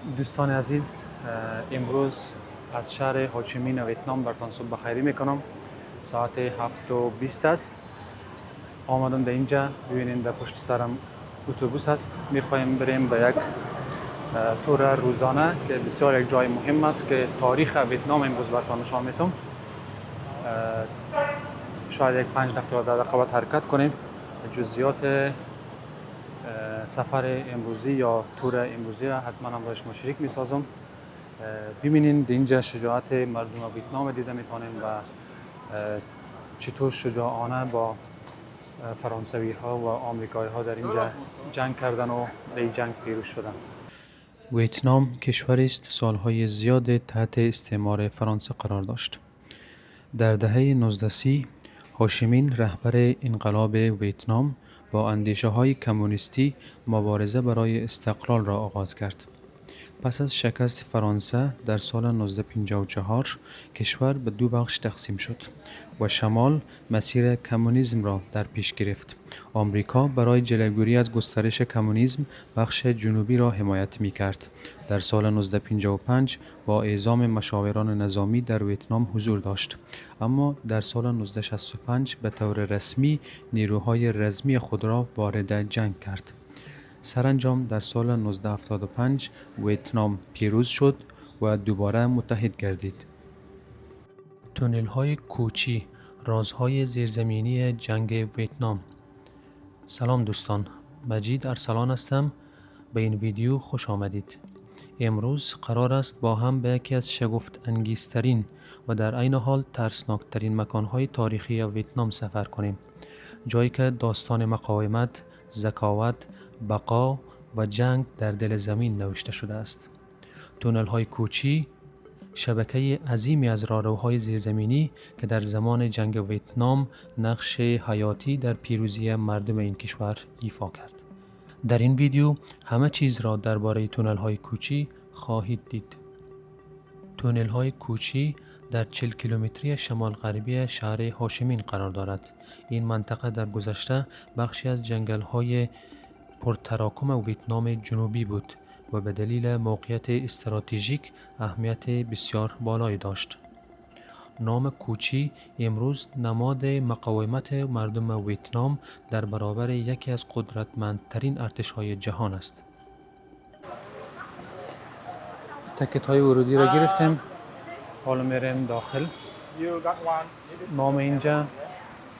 دوستان عزیز، امروز از شهر هوچیمین ویتنام برتان صبح بخیری میکنم. ساعت 7:20 است. آمدم در اینجا. ببینید در پشت سرم اتوبوس است. میخوایم بریم به یک تور روزانه که بسیار یک جای مهم است که تاریخ ویتنام امروز برتان نشان میتم. شاید یک 5 دقیقه در دقیقه حرکت کنیم. جزئیات سفر امروزی یا تور امروزی حتما هم باش شریک میسازم. ببینید اینجا شجاعت مردم ویتنام دیده میتونیم و چطور شجاعانه با فرانسوی ها و آمریکایی ها در اینجا جنگ کردن و به جنگ پیروز شدن. ویتنام کشوری است سالهای زیاد تحت استعمار فرانسه قرار داشت. در دهه 1930 هوشیمین رهبر انقلاب ویتنام با اندیشه های کمونیستی مبارزه برای استقلال را آغاز کرد. پس از شکست فرانسه در سال 1954 کشور به دو بخش تقسیم شد و شمال مسیر کمونیسم را در پیش گرفت. آمریکا برای جلوگیری از گسترش کمونیسم بخش جنوبی را حمایت می کرد. در سال 1955 با اعزام مشاوران نظامی در ویتنام حضور داشت، اما در سال 1965 به طور رسمی نیروهای رزمی خود را وارد جنگ کرد. سرانجام در سال 1975 ویتنام پیروز شد و دوباره متحد گردید. تونل های کوچی، رازهای زیرزمینی جنگ ویتنام. سلام دوستان، مجید ارسلان هستم. به این ویدیو خوش آمدید. امروز قرار است با هم به یکی از شگفت انگیزترین و در عین حال ترسناکترین مکانهای تاریخی ویتنام سفر کنیم. جایی که داستان مقاومت، ذکاوت، بقا و جنگ در دل زمین نوشته شده است. تونل های کوچی، شبکه عظیمی از راهروهای زیرزمینی که در زمان جنگ ویتنام نقش حیاتی در پیروزی مردم این کشور ایفا کرد. در این ویدیو همه چیز را درباره تونل های کوچی خواهید دید. تونل های کوچی در 40 کیلومتری شمال غربی شهر هوشیمین قرار دارد. این منطقه در گذشته بخشی از جنگل های پرتراکم ویتنام جنوبی بود و به دلیل موقعیت استراتژیک اهمیت بسیار بالایی داشت. نام کوچی امروز نماد مقاومت مردم ویتنام در برابر یکی از قدرتمندترین ارتش‌های جهان است. تکت‌های ورودی را گرفتیم. حالا میریم داخل. نام اینجا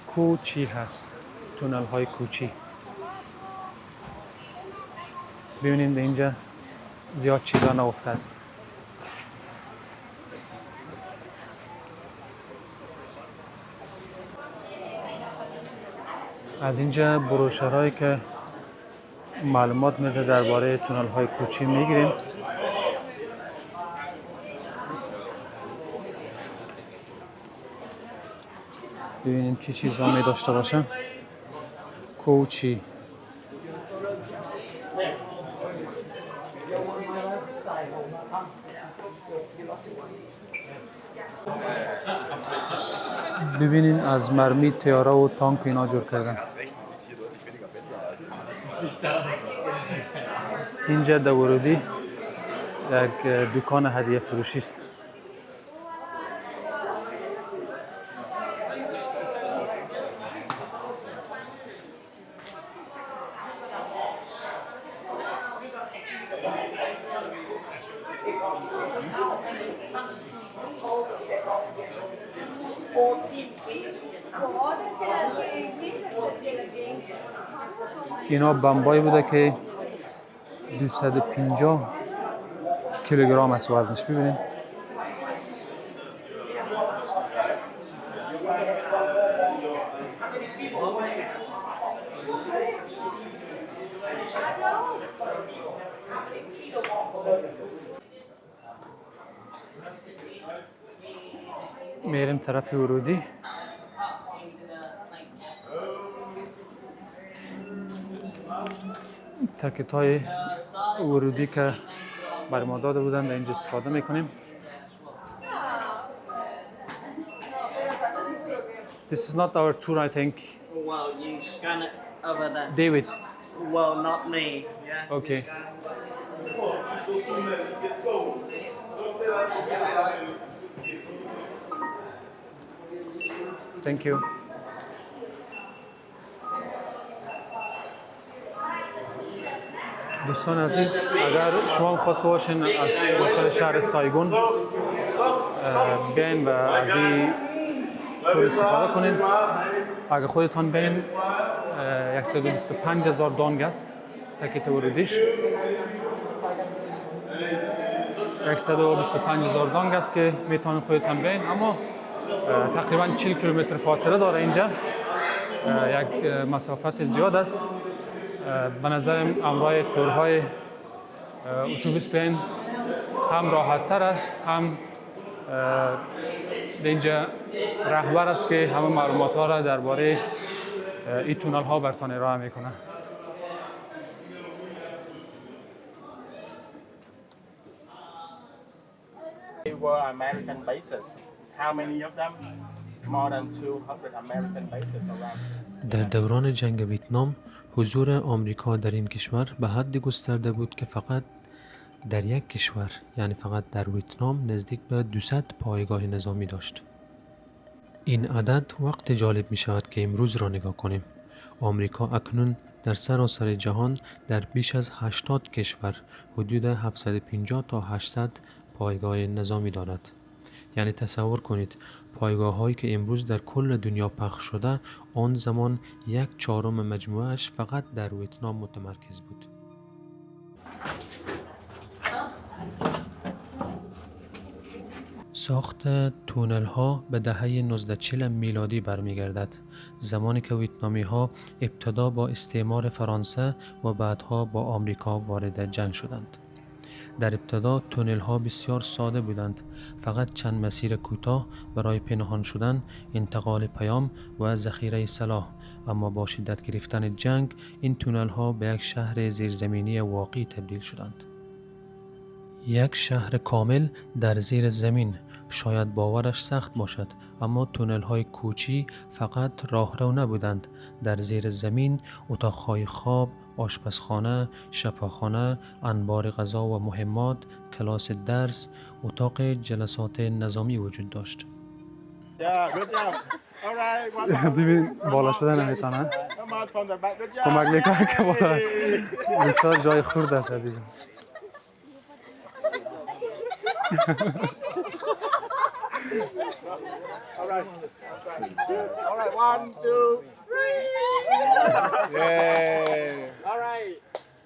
کوچی هست. تونل های کوچی. ببینید اینجا زیاد چیزا نهفته است. از اینجا بروشورهایی که معلومات میده درباره تونل های کوچی میگیریم. ببینیم چی چیزا می داشته باشه. کوچی ببینین از مرمی تیاره و تانک اینا جور کردن. اینجا در ورودی یک دکان هدیه فروشی است. اینا بمبایی بوده که 250 کیلوگرم است وزنش. ببینید میریم طرف ورودی. تکت های ورودی که بر ما داده بودن در اینجا استفاده میکنیم. This is not our tour, I think. Well, you scan it over there. David. Well, not me. Yeah. Okay. Thank you. دوستان عزیز، اگر شما خواسته باشین از داخل شهر سایگون بیاین و از این تور استفاده کنین، اگر خودتان بیاین 125,000 دانگ است تکیت ورودیش. 125,000 دانگ است که میتونین خودتان بیاین، اما تقریبا 40 کیلومتر فاصله داره اینجا، یک مسافت زیاد است. به نظرم امرای تورهای اتوبوس بیاین هم راحت تر است، هم اینجا رهبر است که همه معلومات ها را درباره این تونل ها برتان ارائه میکنه. They were American bases. How many of them? More than 200 American bases around. در دوران جنگ ویتنام حضور آمریکا در این کشور به حدی گسترده بود که فقط در یک کشور، یعنی فقط در ویتنام، نزدیک به 200 پایگاه نظامی داشت. این عدد وقت جالب می شود که امروز را نگاه کنیم. آمریکا اکنون در سراسر جهان در بیش از 80 کشور حدود 750 تا 800 پایگاه نظامی دارد. یعنی تصور کنید پایگاه هایی که امروز در کل دنیا پخش شده، آن زمان 1/4 مجموعش فقط در ویتنام متمرکز بود. ساخت تونل ها به دهه 1940 میلادی برمیگردد، زمانی که ویتنامی ها ابتدا با استعمار فرانسه و بعدها با آمریکا وارد جنگ شدند. در ابتدا تونل ها بسیار ساده بودند، فقط چند مسیر کوتاه برای پنهان شدن، انتقال پیام و ذخیره سلاح. اما با شدت گرفتن جنگ این تونل ها به یک شهر زیرزمینی واقعی تبدیل شدند. یک شهر کامل در زیر زمین. شاید باورش سخت باشد، اما تونل های کوچی فقط راهرو نبودند. در زیر زمین اتاقهای خواب، آشپزخانه، شفاخانه، انبار غذا و مهمات، کلاس درس، اتاق جلسات نظامی وجود داشت. ببین بالا شدن نمیتونه، کمک میکنه که بالا بسیار جای خورد است عزیزم. All right, 1, 2, 3. Yeah. All right.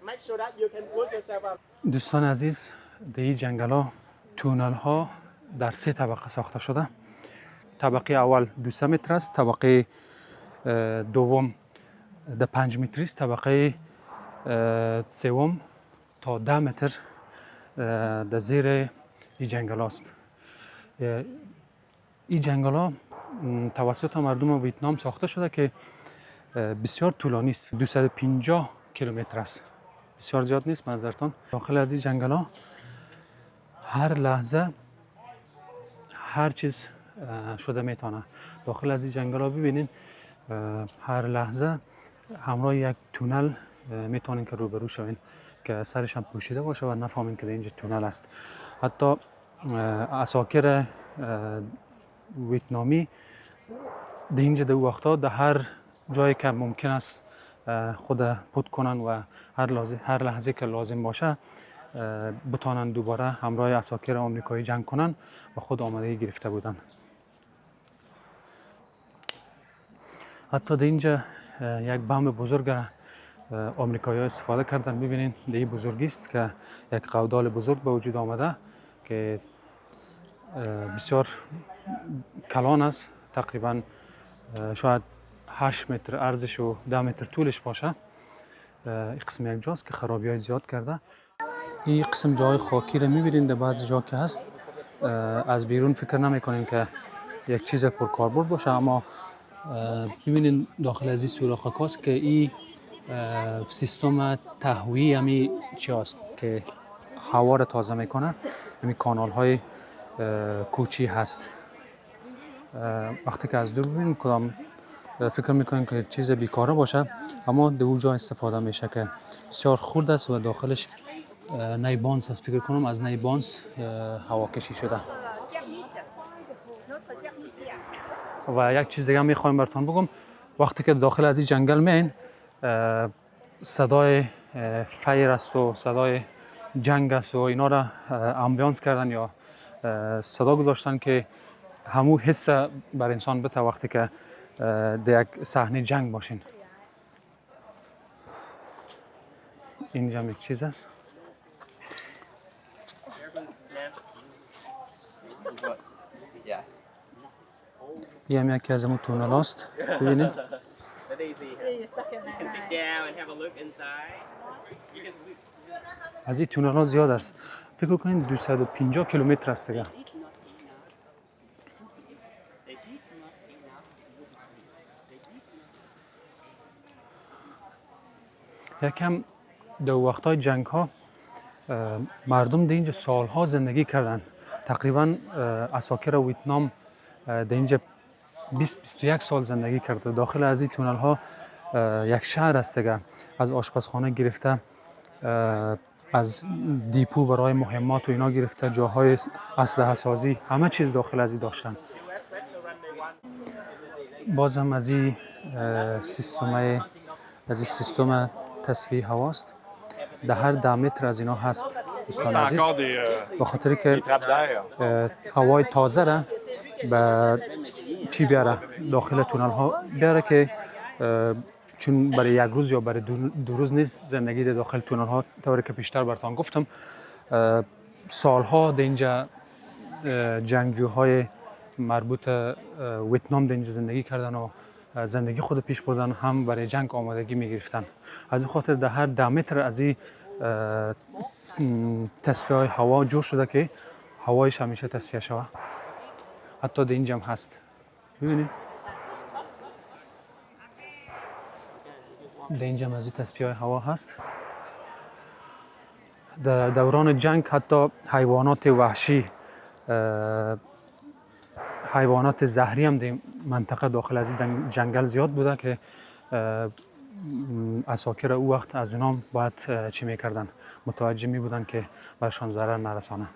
Make sure that you can put yourself up. دوستان عزیز، در این جنگل ها تونل ها در 3 طبقه ساخته شده. طبقه اول 2 متر است، طبقه دوم 5 متر است، طبقه سوم تا 10 متر در زیر این جنگل است. این جنگل ها توسط مردم ویتنام ساخته شده که بسیار طولانی است، 250 کیلومتر است، بسیار زیاد نیست به نظرتان. داخل از این جنگل ها هر لحظه هر چیز شده میتونه. داخل از این جنگل ها ببینین هر لحظه همراه یک تونل میتونین که روبرو شوین که سرش هم پوشیده باشه و نفهمین که اینجا تونل است. حتی عساکر ویتنامی در اینجا در وقتا در هر جایی که ممکن است خود پود کنن و هر لحظه که لازم باشه بتانن دوباره همراه عساکر آمریکایی جنگ کنن و خود آمادگی گرفته بودن. حتی در اینجا یک بم بزرگ آمریکایی ها استفاده کردن. ببینین در این بزرگی است که یک قودال بزرگ به وجود آمده که بسیار کلان است، تقریبا شاید 8 متر عرضش و 10 متر طولش باشه. این قسم یک جاست که خرابی های زیاد کرده. این قسم جای خاکی رو میبینین در بعضی جا که هست، از بیرون فکر نمیکنین که یک چیز پرکاربرد باشه، اما ببینین داخل از این سوراخ هاست که این سیستم تهویه همی چی هست که هوا را تازه میکنه. همی کانال های کوچی هست. وقتی که از دور ببینیم کدام فکر میکنیم که چیز بیکاره باشه، اما در اونجا استفاده میشه که بسیار خرد است و داخلش نیبانس است، فکر کنم از نیبانس هوا کشی شده. و یک چیز دیگه میخوایم براتون بگم، وقتی که داخل از این جنگل مین صدای فیر است و صدای جنگ است و اینا را امبیانس کردن یا صدا گذاشتن که همو حس بر انسان بده وقتی که در یک صحنه جنگ باشین. اینجا یک چیز است. یه هم یکی از همون تونل هاست، ببینید. از این تونل ها زیاد است، فکر کنید 250 کیلومتر است دیگه. یکم در وقتای جنگ ها مردم در اینجا سالها زندگی کردن. تقریبا اساکر ویتنام در اینجا 20-21 سال زندگی کرده. داخل از این تونل ها یک شهر است دیگه، از آشپزخانه گرفته، از دیپو برای مهمات و اینا گرفته، جاهای اسلحه سازی، همه چیز داخل از این داشتن. باز هم از این سیستم تصفیه هواست. در هر 10 متر از اینا هست دوستان عزیز، به خاطر که هوای تازه را به چی بیاره داخل تونل ها بیاره، که چون برای یک روز یا برای 2 روز نیست زندگی در داخل تونل ها. طوری که پیشتر براتون گفتم سالها در اینجا جنگجوهای مربوط ویتنام در اینجا زندگی کردن و زندگی خود پیش بردن، هم برای جنگ آمادگی می گرفتن. از این خاطر در هر 10 متر از این تصفیه های هوا جور شده که هوایش همیشه تصفیه شوه. حتی در اینجا هم هست، ببینید در اینجا هم از این تصفیه های هوا هست. در دوران جنگ حتی حیوانات وحشی، حیوانات زهری هم در منطقه داخل از جنگل زیاد بوده که اساکر او وقت از اونام باید چی میکردن؟ متوجه می بودن که برشان ضرر نرسانه.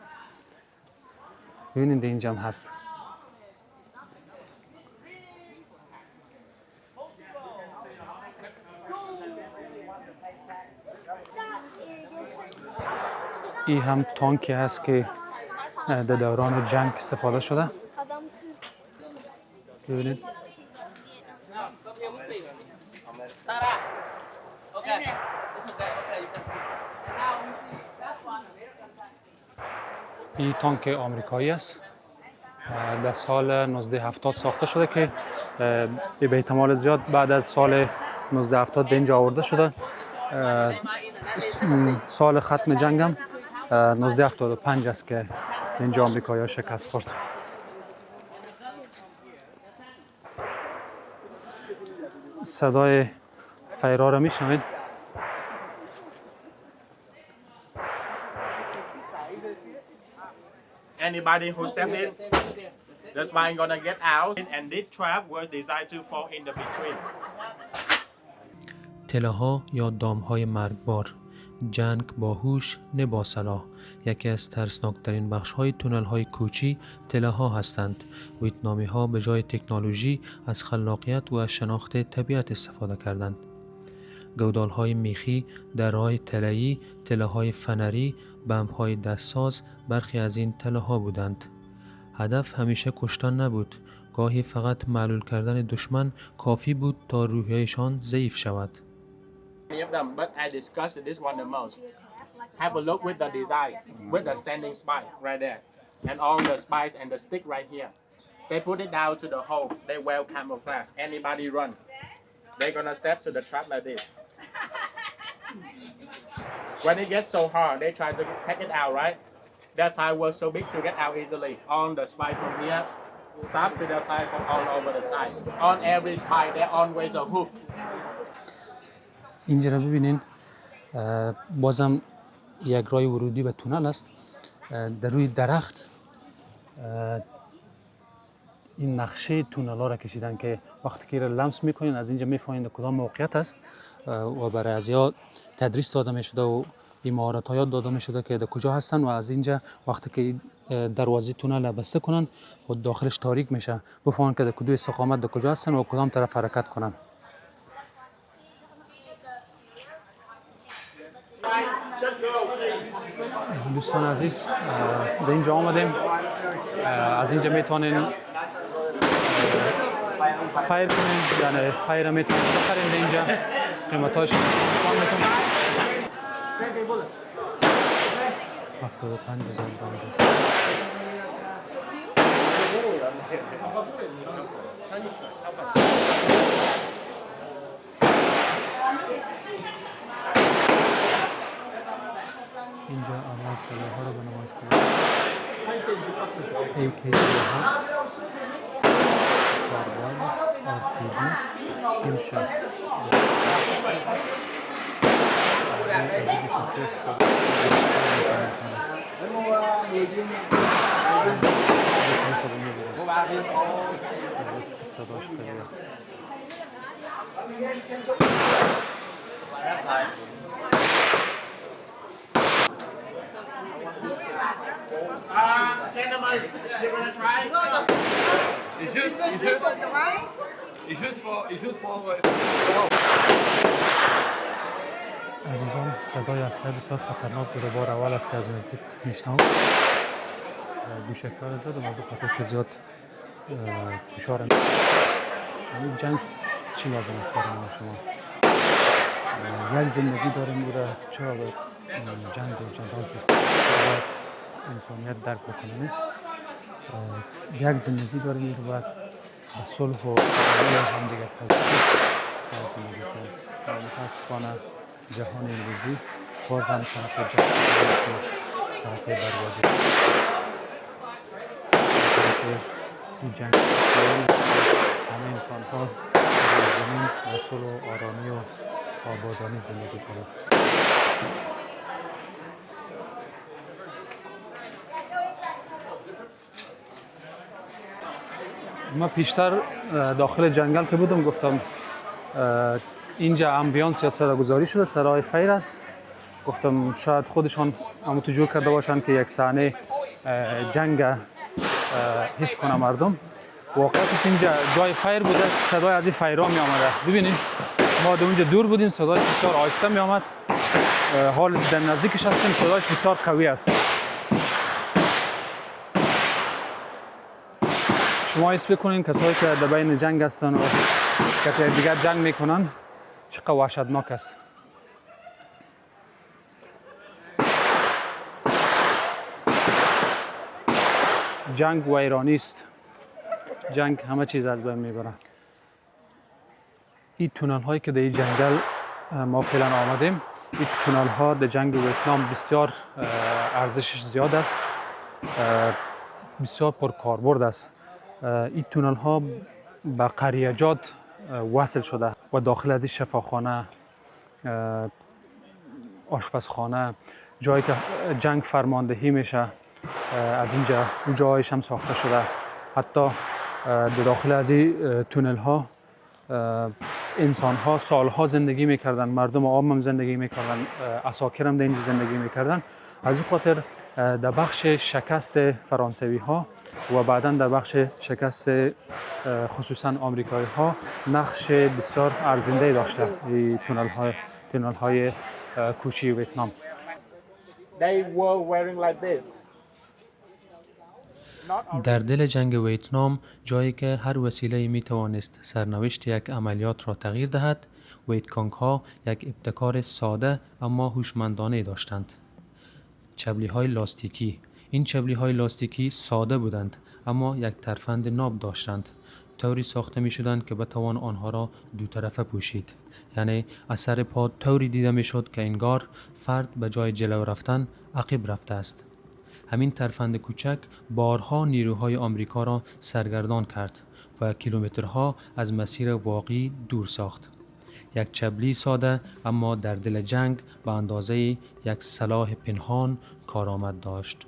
ببینید اینجا هم هست. این هم تانکی هست که در دوران جنگ استفاده شده. ببینید این تانک آمریکایی است، در سال 1970 ساخته شده که به احتمال زیاد بعد از سال 1970 به اینجا آورده شده. سال ختم جنگ هم 1975 است که اینجا آمریکایی ها شکست خورد. صدای فیرا را میشنوید. Anybody who step in, the spine gonna get out, and this trap was designed to fall in the between. تله‌ها یا دام‌های مرگبار، جنگ با هوش نه با سلاح. یکی از ترسناکترین بخش‌های تونل‌های کوچی تله‌ها هستند. ویتنامی‌ها به جای تکنولوژی از خلاقیت و از شناخت طبیعت استفاده کردند. گودال‌های میخی، درهای تله‌ای، تله‌های فنری، بمب‌های دستساز برخی از این تله‌ها بودند. هدف همیشه کشتن نبود. گاهی فقط معلول کردن دشمن کافی بود تا روحیه‌شان ضعیف شود. Many of them, but I discussed this one the most. Have a look with the design, with the standing spike right there, and all the spikes and the stick right here. They put it down to the hole. They well camouflage. Anybody run, they're gonna step to the trap like this. When it gets so hard, they try to take it out, right? That tire was so big to get out easily. On the spike from here, stop to the tire from all over the side. On every spike, there always a hook. اینجا رو ببینین، بازم یک راه ورودی به تونل است. در روی درخت این نقشه تونل ها را کشیدن که وقتی که لمس میکنین از اینجا میفهمین کدام موقعیت است و برای ازیا تدریس داده میشده و این مهارت ها یاد داده می شده که در کجا هستن و از اینجا وقتی که دروازه تونل بسته کنن خود داخلش تاریک میشه بفهمن که در کدوم استقامت در کجا هستن و کدام طرف حرکت کنن. دوستان عزیز در اینجا آمدیم. از اینجا میتونین فایر کنین، یعنی فایر میتونین بخرین. در اینجا قیمتاش 75,000 دلار است. اینجا اول سلاح ها رو به نمایش کنیم. AK-7 باربارس RTV M60 از این شکل است که از که صداش خیلی است. Gentlemen, you wanna try? It's just for عزیزان صدای اسلحه بسیار خطرناک در بار اول است که از نزدیک میشنوم. گوشکار زد و موضوع خاطر که زیاد فشار این جنگ چی لازم است برای ما شما؟ یک زندگی داریم و چرا به جنگ و جدال که انسانیت درک بکنیم؟ یک زندگی داریم و باید به صلح و هم دیگر پذیرایی زندگی کنیم. متاسفانه جهان امروزی باز هم طرف جنگ است و طرف بربادی است. این جنگ همه انسان ها در زمین به صلح و آرامی و آبادانی زندگی کنند. ما پیشتر داخل جنگل که بودم گفتم اینجا امبیانس یا صداگذاری شده، صدای فیر است. گفتم شاید خودشان همونطور جور کرده باشند که یک صحنه جنگ حس کنه مردم. واقعیتش اینجا جای فیر بوده، صدای از این فیرها می آمده. ببینید ما در اونجا دور بودیم، صدایش بسیار آهسته می آمد. حال در نزدیکش هستیم، صدایش بسیار قوی است. شما حس بکنین کسایی که در بین جنگ هستن و که دیگر جنگ میکنن چقدر وحشتناک است. جنگ ویرانی است. جنگ همه چیز از بین میبره. این تونل هایی که در این جنگل ما فعلا آمدیم، این تونل ها در جنگ ویتنام بسیار ارزشش زیاد است، بسیار پرکاربرد است. این تونل ها به قریجات وصل شده و داخل از این شفاخانه، آشپزخانه، جایی که جنگ فرماندهی میشه از اینجا او جایش هم ساخته شده. حتی در داخل از این تونل ها انسان ها سالها زندگی میکردن، مردم عام هم زندگی میکردن، عساکر هم در اینجا زندگی میکردن. از این خاطر در بخش شکست فرانسوی ها و بعدا در بخش شکست خصوصا آمریکایی ها نقش بسیار ارزنده داشته این تونل های کوچی ویتنام. They were wearing like this. در دل جنگ ویتنام، جایی که هر وسیله می توانست سرنوشت یک عملیات را تغییر دهد، ویتکانگ ها یک ابتکار ساده اما هوشمندانه داشتند. چبلی های لاستیکی. این چبلی های لاستیکی ساده بودند اما یک ترفند ناب داشتند. طوری ساخته می شدند که بتوان آنها را دو طرفه پوشید. یعنی اثر پا طوری دیده می شد که انگار فرد به جای جلو رفتن عقب رفته است. همین ترفند کوچک بارها نیروهای آمریکا را سرگردان کرد و کیلومترها از مسیر واقعی دور ساخت. یک چبلی ساده اما در دل جنگ به اندازه یک سلاح پنهان کارآمد داشت.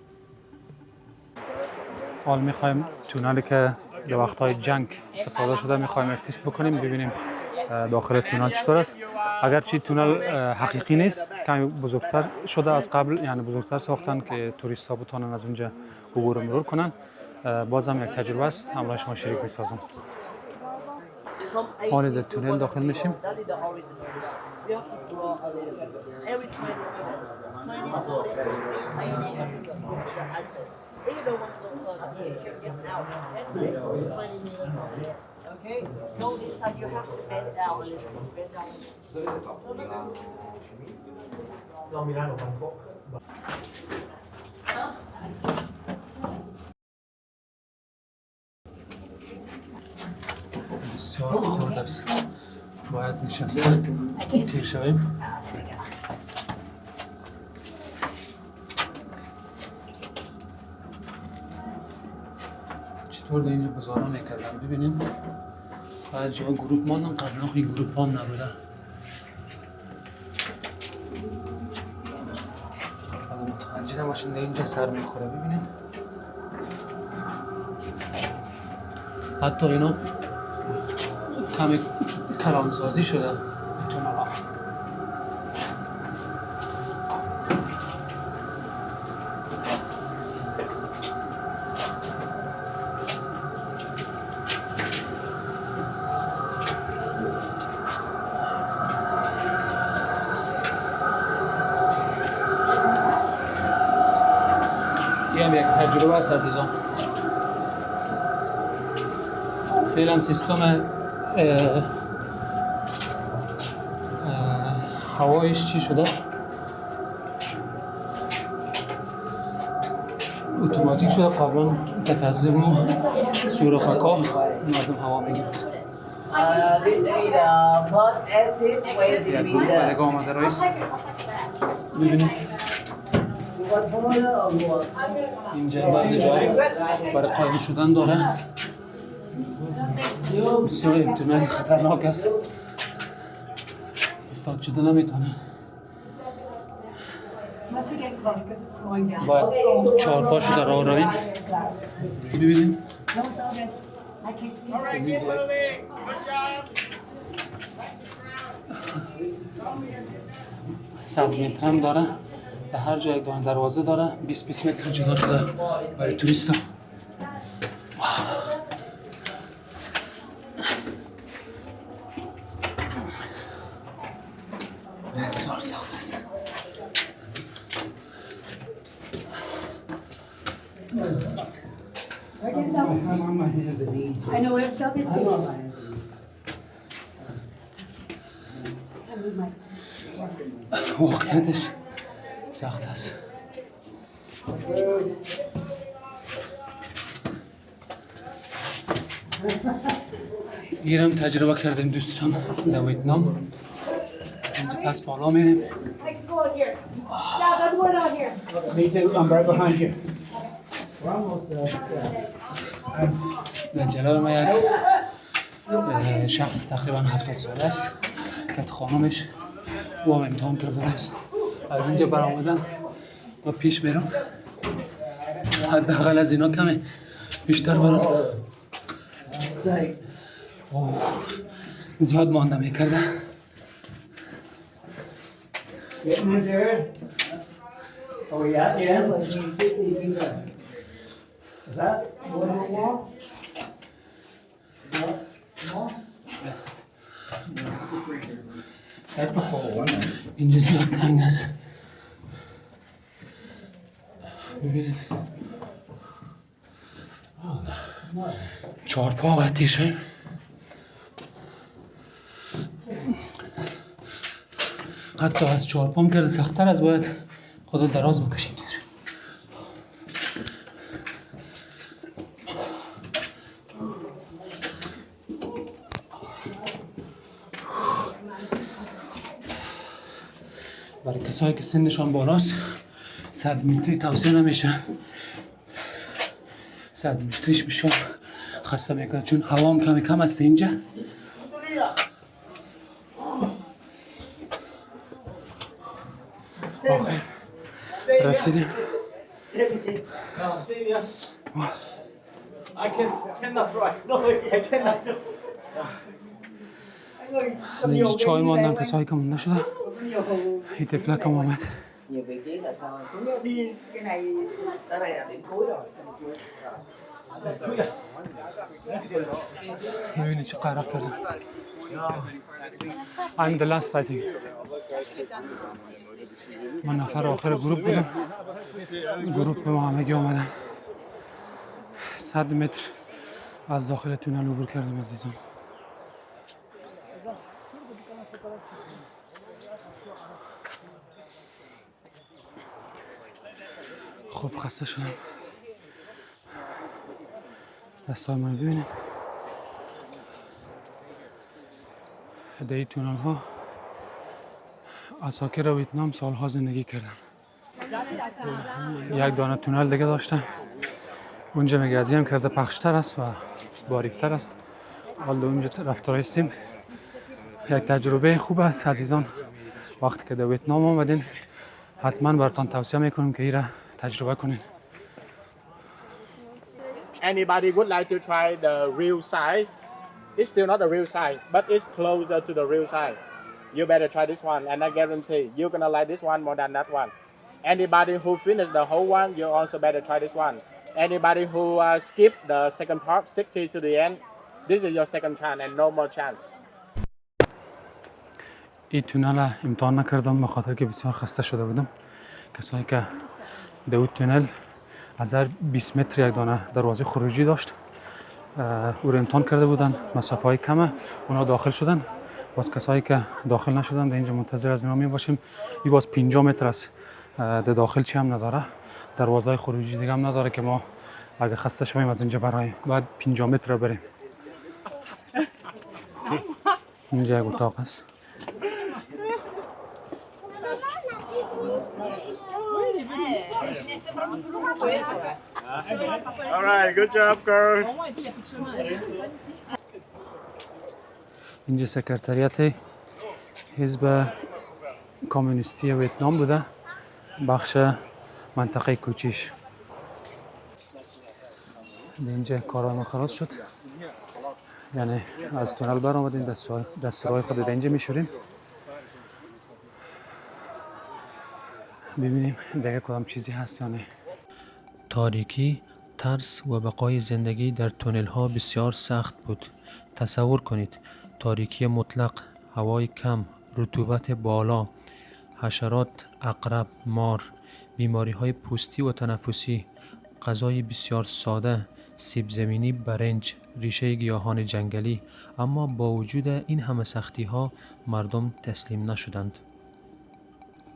حال میخوایم تونلی که در وقتهای جنگ استفاده شده میخوایم تست بکنیم، ببینیم داخل تونل چطور است. اگرچه تونل حقیقی نیست، کمی بزرگتر شده از قبل، یعنی بزرگتر ساختن که توریست ها بتونن از اونجا عبور و مرور کنن. بازم یک تجربه است، همراه شما شریک میسازم. حالا در تونل داخل میشیم. Okay, go inside. You have to bend down a little bit. Bend down. بسیار خورد است. باید نشسته تیر شویم. چطور در اینجا بزارا میکردن ببینیم. بعد جا گروپ ماندن، قبلا خوی گروپ هم نبوده. اگه متوجه نباشین در اینجا سر میخوره ببینیم. حتی اینا کمی کلانسازی شده این تونل ها. این هم یک تجربه است عزیزان. فعلا سیستم هوایش چی شده؟ اتوماتیک شده. قبلا که تزدیم و سوراخکا مردم هوا میگیرد. یک بلگاه آمده رایست. ببینیم اینجا بعضی جای برای قایم شدن داره. بسیار این تونل خطرناک است. استاد شده نمیتونه. باید 4 پاشو در راه روید. ببینیم صد متر هم داره. در هر جای یک دروازه داره. 20 متر جدا شده برای توریستا. بسیار سخت است. I know it's up. واقعیتش سخت است. اینم تجربه کردیم دوستان در ویتنام. از اینجا پس بالا میریم. I can go in here. Yeah, there's one out here. Me too, I'm right behind you. در جلوی ما یک شخص تقریبا 70 ساله است که خانمش با هم امتحان کرده است. از اینجا برآمدن و پیش برم. حداقل از اینا کمی بیشتر برم. زیاد مانده میکرده. Getting in there? Oh yeah, yeah. Is that one on the wall? That's the whole one. اینجا زیاد تنگ است. ببینید 4 پا باید تیر شویم. حتی از 4 پام کرده سخت‌تر از باید خدا دراز بکشیم تیر. برای کسایی که سنشان بالاست 100 متری توصیه نمیشه. 100 متریش بشون خسته میکنه چون هوا هم کمی کم است اینجا. آخر رسیدیم. I cannot try. No, I cannot. اینجا چای ماندن کسایی که مونده شده. این تفلک هم آمد. Nhiều vị trí là sao? Đi cái này tới đây là điểm cuối rồi. ببینید چه قرق کردن. I'm the last I think. من نفر آخر گروپ بودم. گروپ به ما همگی آمدن. 100 متر از داخل تونل عبور کردم عزیزان. خوب خسته شدم. دستای منو ببینید. در این تونل ها اساکر ویتنام سالها زندگی کردن. یک دانه تونل دیگه داشتن. اونجا میگه از این کرده پخشتر است و باریکتر است. حالا اونجا رفتار هستیم. یک تجربه خوب است عزیزان. وقتی که در ویتنام آمدین حتما براتون توصیه میکنم که این را تجربه کنین. Anybody would like to try the real size? It's still not the real size, but it's closer to the real size. You better try this one, and I guarantee you're gonna like this one more than that one. Anybody who finished the whole one, you also better try this one. Anybody who skip the second part, 60 to the end, this is your second chance and no more chance. این تونل امتحان نکردم به خاطر که بسیار خسته شده بودم. کسایی که در اون تونل از هر 20 متر یک دانه دروازه خروجی داشت او رو امتحان کرده بودن. مسافه های کمه اونا داخل شدن. باز کسایی که داخل نشدن در اینجا منتظر از اینا می باشیم. این باز 50 متر است. در داخل چی هم نداره. دروازه های خروجی دیگه هم نداره که ما اگه خسته شویم از اینجا براییم. باید 50 متر بریم. اینجا یک اتاق است. All right, good job, girl. اینجا سکرتریت حزب کمونیستی ویتنام بوده. بخش منطقه کوچیش. اینجا کارهای خلاص شد. یعنی از تونل بر آمدیم دستورهای خود اینجا میشوریم. ببینیم دیگه کدام چیزی هست یا نه. تاریکی، ترس و بقای زندگی در تونل ها بسیار سخت بود. تصور کنید تاریکی مطلق، هوای کم، رطوبت بالا، حشرات، عقرب، مار، بیماری های پوستی و تنفسی، غذای بسیار ساده، سیب زمینی، برنج، ریشه گیاهان جنگلی. اما با وجود این همه سختی ها مردم تسلیم نشدند.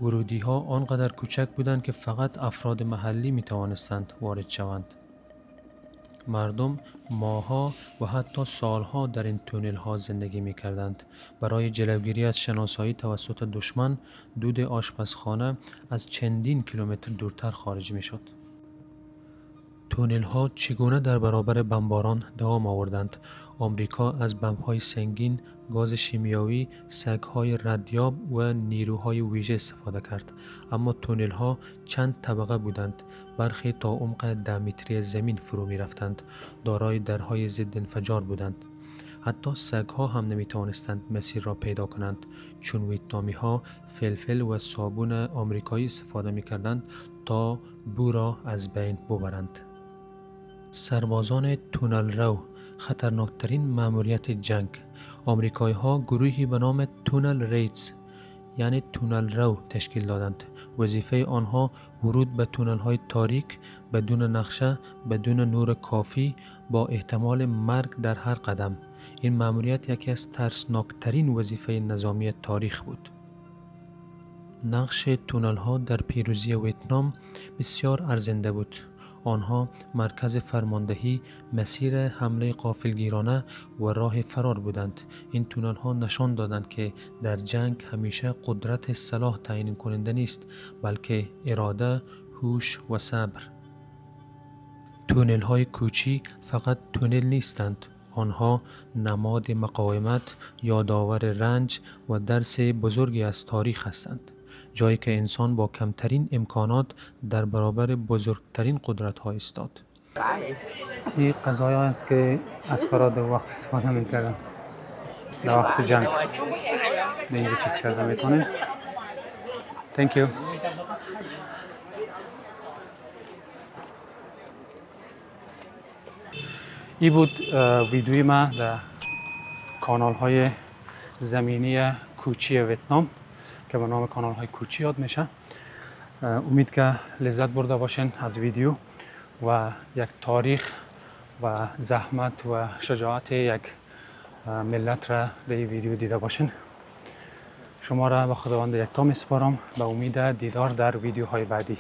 ورودی ها آنقدر کوچک بودند که فقط افراد محلی می توانستند وارد شوند. مردم ماه‌ها و حتی سالها در این تونل ها زندگی می کردند. برای جلوگیری از شناسایی توسط دشمن، دود آشپزخانه از چندین کیلومتر دورتر خارج می شد. تونل ها چگونه در برابر بمباران دوام آوردند؟ آمریکا از بمب‌های سنگین، گاز شیمیایی، سگ‌های ردیاب و نیروهای ویژه استفاده کرد. اما تونل ها چند طبقه بودند. برخی تا عمق 10 متری زمین فرو می رفتند. دارای درهای ضد انفجار بودند. حتی سگ‌ها هم نمی توانستند مسیر را پیدا کنند، چون ویتنامی ها فلفل و صابون آمریکایی استفاده می کردند تا بو را از بین ببرند. سربازان تونل رو، خطرناکترین مأموریت جنگ. آمریکایی ها گروهی به نام تونل ریدز یعنی تونل رو تشکیل دادند. وظیفه آنها ورود به تونل های تاریک، بدون نقشه، بدون نور کافی، با احتمال مرگ در هر قدم. این مأموریت یکی از ترسناکترین وظیفه نظامی تاریخ بود. نقش تونل ها در پیروزی ویتنام بسیار ارزنده بود. آنها مرکز فرماندهی، مسیر حمله غافلگیرانه و راه فرار بودند. این تونل ها نشان دادند که در جنگ همیشه قدرت سلاح تعیین کننده نیست، بلکه اراده، هوش و صبر. تونل های کوچی فقط تونل نیستند. آنها نماد مقاومت، یادآور رنج و درس بزرگی از تاریخ هستند. جایی که انسان با کمترین امکانات در برابر بزرگترین قدرت ها ایستاد. این غذای است که عسکرها در وقت استفاده میکردن. در وقت جنگ به اینجا تیز کرده میتونین. Thank you. این بود ویدیوی من در کانال های زمینی کوچی ویتنام که به نام کانال های کوچی یاد میشه. امید که لذت برده باشین از ویدیو و یک تاریخ و زحمت و شجاعت یک ملت را به این ویدیو دیده باشین. شما را به خداوند یکتا میسپارم به امید دیدار در ویدیوهای بعدی.